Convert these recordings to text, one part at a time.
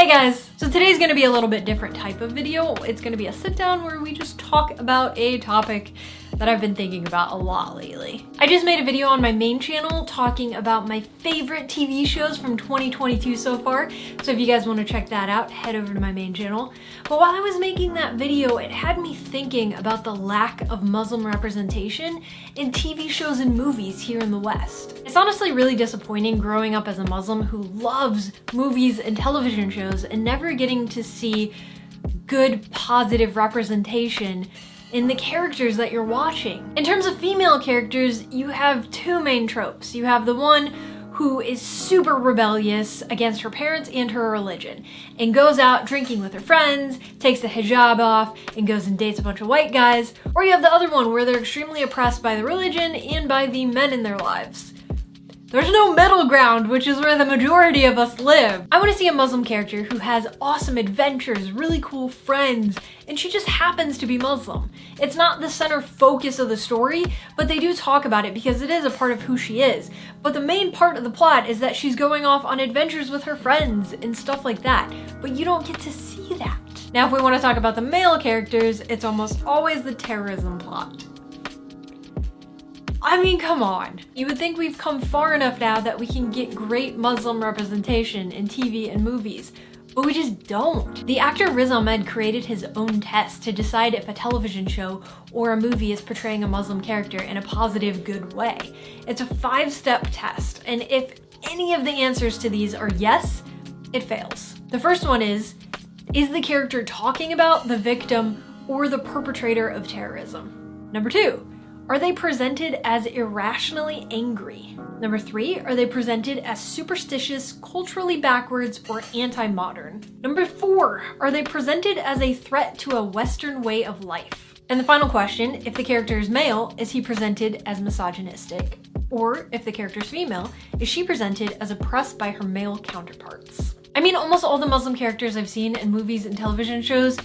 Hey guys! So today's gonna be a little bit different type of video. It's gonna be a sit down where we just talk about a topic that I've been thinking about a lot lately. I just made a video on my main channel talking about my favorite TV shows from 2022 so far. So if you guys want to check that out, head over to my main channel. But while I was making that video, it had me thinking about the lack of Muslim representation in TV shows and movies here in the West. It's honestly really disappointing growing up as a Muslim who loves movies and television shows and never getting to see good, positive representation in the characters that you're watching. In terms of female characters, you have two main tropes. You have the one who is super rebellious against her parents and her religion and goes out drinking with her friends, takes the hijab off, and goes and dates a bunch of white guys. Or you have the other one where they're extremely oppressed by the religion and by the men in their lives. There's no middle ground, which is where the majority of us live. I want to see a Muslim character who has awesome adventures, really cool friends, and she just happens to be Muslim. It's not the center focus of the story, but they do talk about it because it is a part of who she is. But the main part of the plot is that she's going off on adventures with her friends and stuff like that, but you don't get to see that. Now, if we want to talk about the male characters, it's almost always the terrorism plot. I mean, come on. You would think we've come far enough now that we can get great Muslim representation in TV and movies, but we just don't. The actor Riz Ahmed created his own test to decide if a television show or a movie is portraying a Muslim character in a positive, good way. It's a 5-step test, and if any of the answers to these are yes, it fails. The first one is the character talking about the victim or the perpetrator of terrorism? Number 2, are they presented as irrationally angry? Number 3, are they presented as superstitious, culturally backwards, or anti-modern? Number 4, are they presented as a threat to a Western way of life? And the final question, if the character is male, is he presented as misogynistic? Or if the character is female, is she presented as oppressed by her male counterparts? I mean, almost all the Muslim characters I've seen in movies and television shows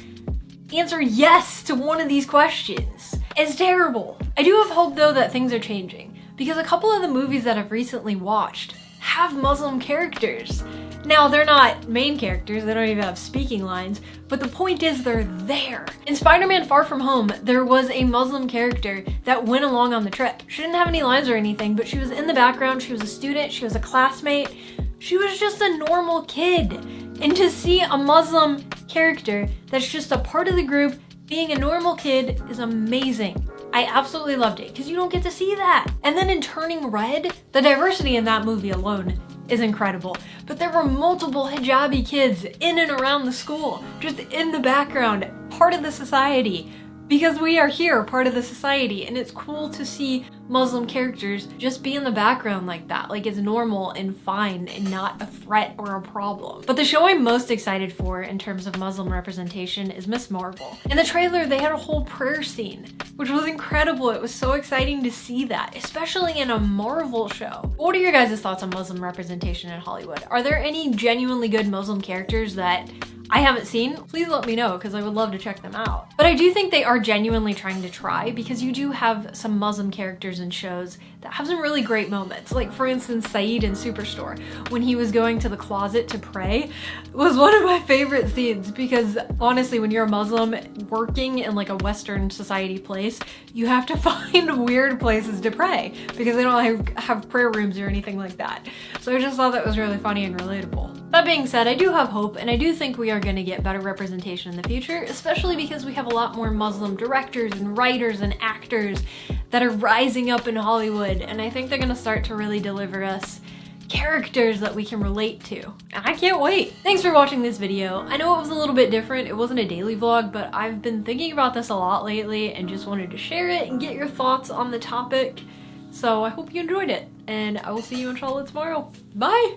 answer yes to one of these questions. It's terrible. I do have hope though that things are changing because a couple of the movies that I've recently watched have Muslim characters. Now, they're not main characters, they don't even have speaking lines, but the point is they're there. In Spider-Man Far From Home, there was a Muslim character that went along on the trip. She didn't have any lines or anything, but she was in the background, she was a student, she was a classmate, she was just a normal kid. And to see a Muslim character that's just a part of the group being a normal kid is amazing. I absolutely loved it because you don't get to see that. And then in Turning Red, the diversity in that movie alone is incredible. But there were multiple hijabi kids in and around the school, just in the background, part of the society. Because we are here, part of the society, and it's cool to see Muslim characters just be in the background like that, like it's normal and fine and not a threat or a problem. But the show I'm most excited for in terms of Muslim representation is Ms. Marvel. In the trailer, they had a whole prayer scene, which was incredible. It was so exciting to see that, especially in a Marvel show. What are your guys' thoughts on Muslim representation in Hollywood? Are there any genuinely good Muslim characters that I haven't seen? Please let me know because I would love to check them out. But I do think they are genuinely trying to try because you do have some Muslim characters in shows that have some really great moments. Like for instance, Saeed in Superstore, when he was going to the closet to pray, was one of my favorite scenes because honestly, when you're a Muslim working in like a Western society place, you have to find weird places to pray because they don't have prayer rooms or anything like that. So I just thought that was really funny and relatable. That being said, I do have hope and I do think we are going to get better representation in the future, especially because we have a lot more Muslim directors and writers and actors that are rising up in Hollywood, and I think they're going to start to really deliver us characters that we can relate to. And I can't wait. Thanks for watching this video. I know it was a little bit different. It wasn't a daily vlog, but I've been thinking about this a lot lately and just wanted to share it and get your thoughts on the topic. So I hope you enjoyed it, and I will see you inshallah tomorrow. Bye!